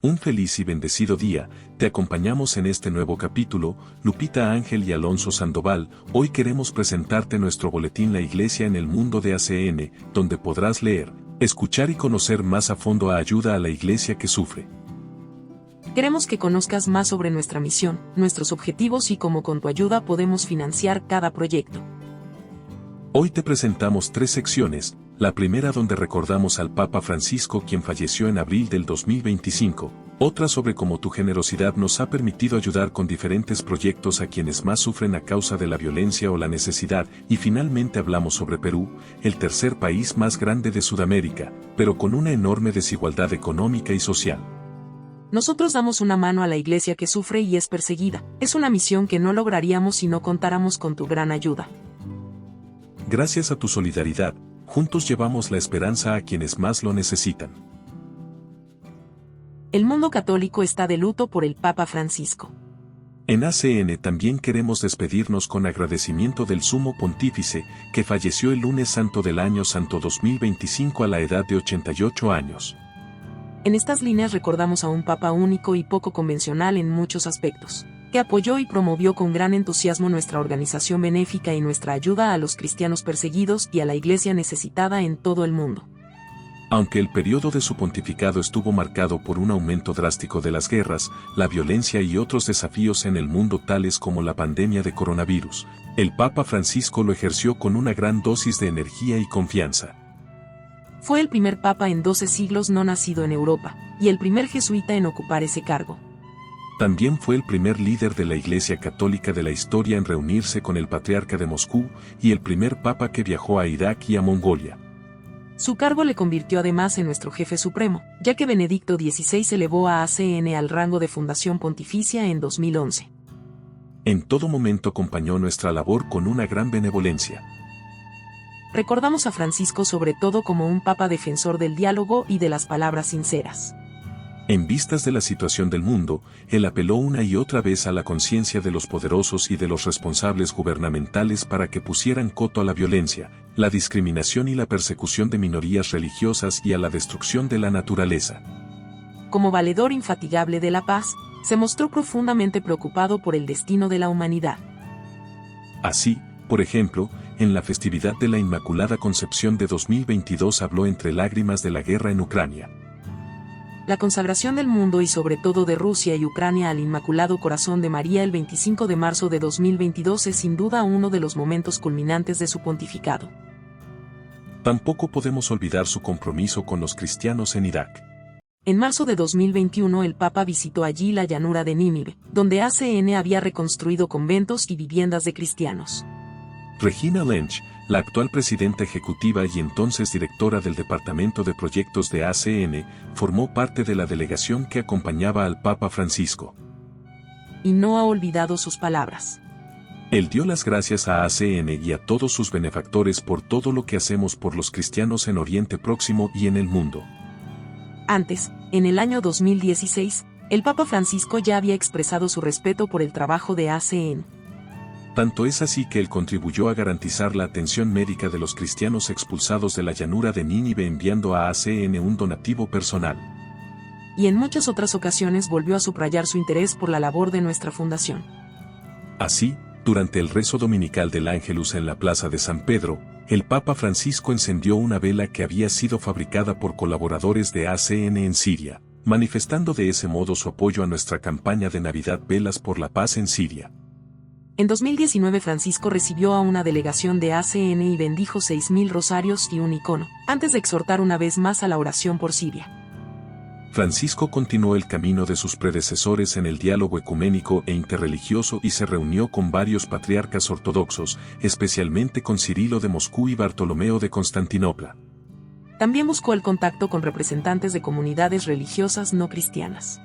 Un feliz y bendecido día, te acompañamos en este nuevo capítulo, Lupita Ángel y Alonso Sandoval. Hoy queremos presentarte nuestro boletín La Iglesia en el Mundo de ACN, donde podrás leer, escuchar y conocer más a fondo a ayuda a la iglesia que sufre. Queremos que conozcas más sobre nuestra misión, nuestros objetivos y cómo con tu ayuda podemos financiar cada proyecto. Hoy te presentamos 3 secciones, la primera donde recordamos al Papa Francisco quien falleció en abril del 2025, otra sobre cómo tu generosidad nos ha permitido ayudar con diferentes proyectos a quienes más sufren a causa de la violencia o la necesidad, y finalmente hablamos sobre Perú, el tercer país más grande de Sudamérica, pero con una enorme desigualdad económica y social. Nosotros damos una mano a la iglesia que sufre y es perseguida. Es una misión que no lograríamos si no contáramos con tu gran ayuda. Gracias a tu solidaridad, juntos llevamos la esperanza a quienes más lo necesitan. El mundo católico está de luto por el Papa Francisco. En ACN también queremos despedirnos con agradecimiento del Sumo Pontífice, que falleció el lunes santo del año santo 2025 a la edad de 88 años. En estas líneas recordamos a un Papa único y poco convencional en muchos aspectos, que apoyó y promovió con gran entusiasmo nuestra organización benéfica y nuestra ayuda a los cristianos perseguidos y a la iglesia necesitada en todo el mundo. Aunque el periodo de su pontificado estuvo marcado por un aumento drástico de las guerras, la violencia y otros desafíos en el mundo tales como la pandemia de coronavirus, el Papa Francisco lo ejerció con una gran dosis de energía y confianza. Fue el primer Papa en 12 siglos no nacido en Europa, y el primer jesuita en ocupar ese cargo. También fue el primer líder de la Iglesia Católica de la historia en reunirse con el Patriarca de Moscú y el primer Papa que viajó a Irak y a Mongolia. Su cargo le convirtió además en nuestro jefe supremo, ya que Benedicto XVI elevó a ACN al rango de Fundación Pontificia en 2011. En todo momento acompañó nuestra labor con una gran benevolencia. Recordamos a Francisco sobre todo como un Papa defensor del diálogo y de las palabras sinceras. En vistas de la situación del mundo, él apeló una y otra vez a la conciencia de los poderosos y de los responsables gubernamentales para que pusieran coto a la violencia, la discriminación y la persecución de minorías religiosas y a la destrucción de la naturaleza. Como valedor infatigable de la paz, se mostró profundamente preocupado por el destino de la humanidad. Así, por ejemplo, en la festividad de la Inmaculada Concepción de 2022 habló entre lágrimas de la guerra en Ucrania. La consagración del mundo y sobre todo de Rusia y Ucrania al Inmaculado Corazón de María el 25 de marzo de 2022 es sin duda uno de los momentos culminantes de su pontificado. Tampoco podemos olvidar su compromiso con los cristianos en Irak. En marzo de 2021 el Papa visitó allí la llanura de Nínive, donde ACN había reconstruido conventos y viviendas de cristianos. Regina Lynch, la actual presidenta ejecutiva y entonces directora del Departamento de Proyectos de ACN, formó parte de la delegación que acompañaba al Papa Francisco. Y no ha olvidado sus palabras. Él dio las gracias a ACN y a todos sus benefactores por todo lo que hacemos por los cristianos en Oriente Próximo y en el mundo. Antes, en el año 2016, el Papa Francisco ya había expresado su respeto por el trabajo de ACN. Tanto es así que él contribuyó a garantizar la atención médica de los cristianos expulsados de la llanura de Nínive enviando a ACN un donativo personal. Y en muchas otras ocasiones volvió a subrayar su interés por la labor de nuestra fundación. Así, durante el rezo dominical del Ángelus en la Plaza de San Pedro, el Papa Francisco encendió una vela que había sido fabricada por colaboradores de ACN en Siria, manifestando de ese modo su apoyo a nuestra campaña de Navidad Velas por la Paz en Siria. En 2019 Francisco recibió a una delegación de ACN y bendijo 6.000 rosarios y un icono, antes de exhortar una vez más a la oración por Siria. Francisco continuó el camino de sus predecesores en el diálogo ecuménico e interreligioso y se reunió con varios patriarcas ortodoxos, especialmente con Cirilo de Moscú y Bartolomeo de Constantinopla. También buscó el contacto con representantes de comunidades religiosas no cristianas.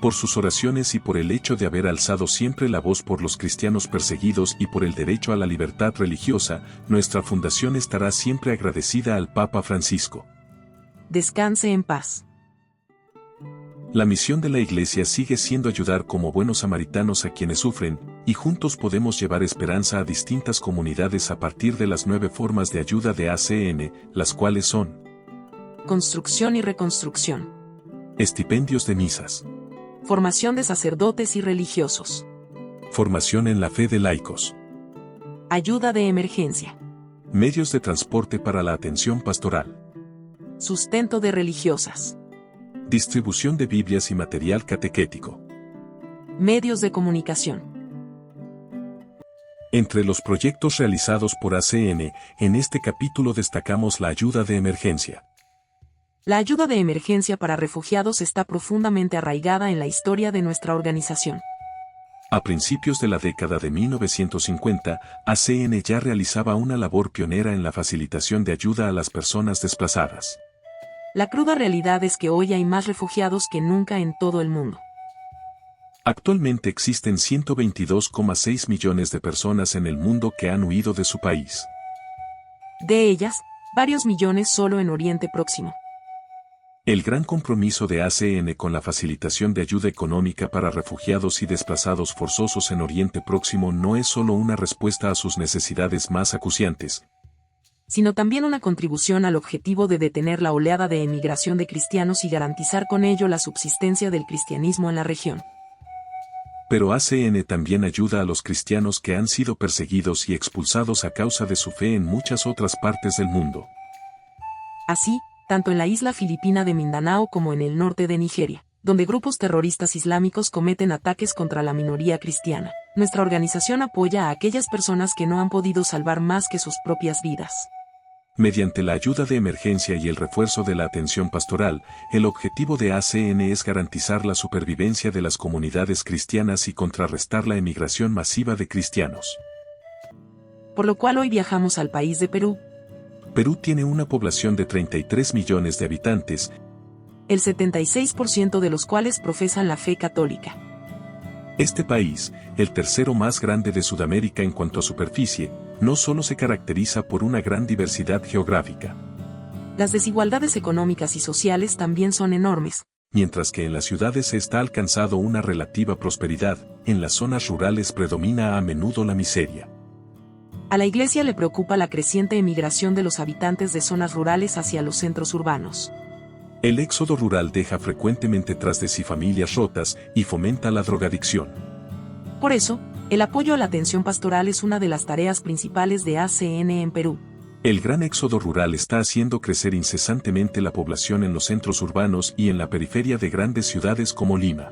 Por sus oraciones y por el hecho de haber alzado siempre la voz por los cristianos perseguidos y por el derecho a la libertad religiosa, nuestra fundación estará siempre agradecida al Papa Francisco. Descanse en paz. La misión de la Iglesia sigue siendo ayudar como buenos samaritanos a quienes sufren, y juntos podemos llevar esperanza a distintas comunidades a partir de las 9 formas de ayuda de ACN, las cuales son: construcción y reconstrucción, Estipendios de misas. Formación de sacerdotes y religiosos. Formación en la fe de laicos. Ayuda de emergencia. Medios de transporte para la atención pastoral. Sustento de religiosas. Distribución de Biblias y material catequético. Medios de comunicación. Entre los proyectos realizados por ACN, en este capítulo destacamos la ayuda de emergencia. La ayuda de emergencia para refugiados está profundamente arraigada en la historia de nuestra organización. A principios de la década de 1950, ACN ya realizaba una labor pionera en la facilitación de ayuda a las personas desplazadas. La cruda realidad es que hoy hay más refugiados que nunca en todo el mundo. Actualmente existen 122,6 millones de personas en el mundo que han huido de su país. De ellas, varios millones solo en Oriente Próximo. El gran compromiso de ACN con la facilitación de ayuda económica para refugiados y desplazados forzosos en Oriente Próximo no es solo una respuesta a sus necesidades más acuciantes, sino también una contribución al objetivo de detener la oleada de emigración de cristianos y garantizar con ello la subsistencia del cristianismo en la región. Pero ACN también ayuda a los cristianos que han sido perseguidos y expulsados a causa de su fe en muchas otras partes del mundo. Así, tanto en la isla filipina de Mindanao como en el norte de Nigeria, donde grupos terroristas islámicos cometen ataques contra la minoría cristiana, nuestra organización apoya a aquellas personas que no han podido salvar más que sus propias vidas. Mediante la ayuda de emergencia y el refuerzo de la atención pastoral, el objetivo de ACN es garantizar la supervivencia de las comunidades cristianas y contrarrestar la emigración masiva de cristianos. Por lo cual hoy viajamos al país de Perú. Perú tiene una población de 33 millones de habitantes, el 76% de los cuales profesan la fe católica. Este país, el tercero más grande de Sudamérica en cuanto a superficie, no solo se caracteriza por una gran diversidad geográfica. Las desigualdades económicas y sociales también son enormes. Mientras que en las ciudades se está alcanzando una relativa prosperidad, en las zonas rurales predomina a menudo la miseria. A la Iglesia le preocupa la creciente emigración de los habitantes de zonas rurales hacia los centros urbanos. El éxodo rural deja frecuentemente tras de sí familias rotas y fomenta la drogadicción. Por eso, el apoyo a la atención pastoral es una de las tareas principales de ACN en Perú. El gran éxodo rural está haciendo crecer incesantemente la población en los centros urbanos y en la periferia de grandes ciudades como Lima.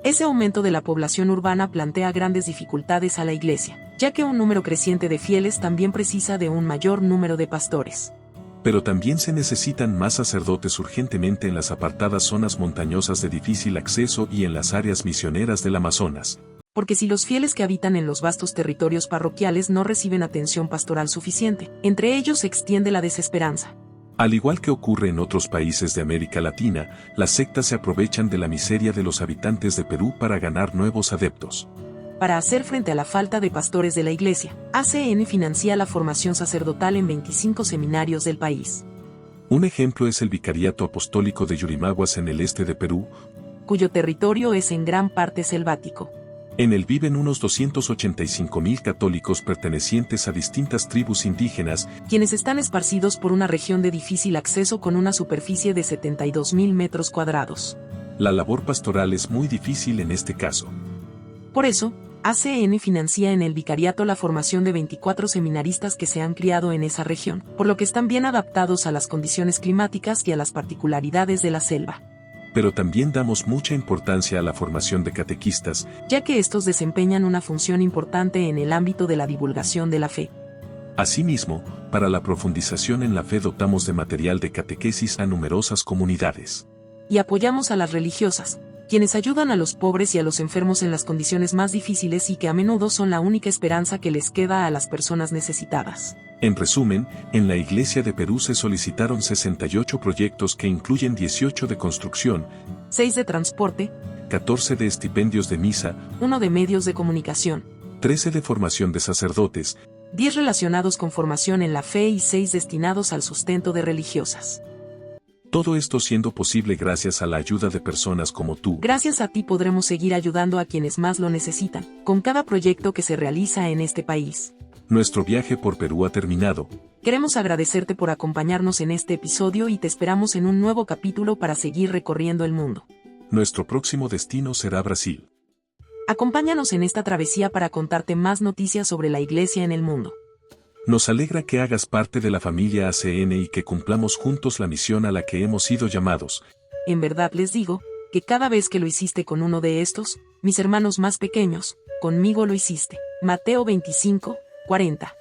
Ese aumento de la población urbana plantea grandes dificultades a la Iglesia, ya que un número creciente de fieles también precisa de un mayor número de pastores. Pero también se necesitan más sacerdotes urgentemente en las apartadas zonas montañosas de difícil acceso y en las áreas misioneras del Amazonas. Porque si los fieles que habitan en los vastos territorios parroquiales no reciben atención pastoral suficiente, entre ellos se extiende la desesperanza. Al igual que ocurre en otros países de América Latina, las sectas se aprovechan de la miseria de los habitantes de Perú para ganar nuevos adeptos. Para hacer frente a la falta de pastores de la Iglesia, ACN financia la formación sacerdotal en 25 seminarios del país. Un ejemplo es el Vicariato Apostólico de Yurimaguas en el este de Perú, cuyo territorio es en gran parte selvático. En él viven unos 285,000 católicos pertenecientes a distintas tribus indígenas, quienes están esparcidos por una región de difícil acceso con una superficie de 72,000 metros cuadrados. La labor pastoral es muy difícil en este caso. Por eso, ACN financia en el vicariato la formación de 24 seminaristas que se han criado en esa región, por lo que están bien adaptados a las condiciones climáticas y a las particularidades de la selva. Pero también damos mucha importancia a la formación de catequistas, ya que estos desempeñan una función importante en el ámbito de la divulgación de la fe. Asimismo, para la profundización en la fe dotamos de material de catequesis a numerosas comunidades. Y apoyamos a las religiosas, quienes ayudan a los pobres y a los enfermos en las condiciones más difíciles y que a menudo son la única esperanza que les queda a las personas necesitadas. En resumen, en la Iglesia de Perú se solicitaron 68 proyectos que incluyen 18 de construcción, 6 de transporte, 14 de estipendios de misa, 1 de medios de comunicación, 13 de formación de sacerdotes, 10 relacionados con formación en la fe y 6 destinados al sustento de religiosas. Todo esto siendo posible gracias a la ayuda de personas como tú. Gracias a ti podremos seguir ayudando a quienes más lo necesitan, con cada proyecto que se realiza en este país. Nuestro viaje por Perú ha terminado, Queremos agradecerte por acompañarnos en este episodio y te esperamos en un nuevo capítulo para seguir recorriendo el mundo. Nuestro próximo destino será Brasil. Acompáñanos en esta travesía para contarte más noticias sobre la Iglesia en el mundo. Nos alegra que hagas parte de la familia ACN y que cumplamos juntos la misión a la que hemos sido llamados. En verdad les digo, que cada vez que lo hiciste con uno de estos, mis hermanos más pequeños, conmigo lo hiciste. Mateo 25, 40.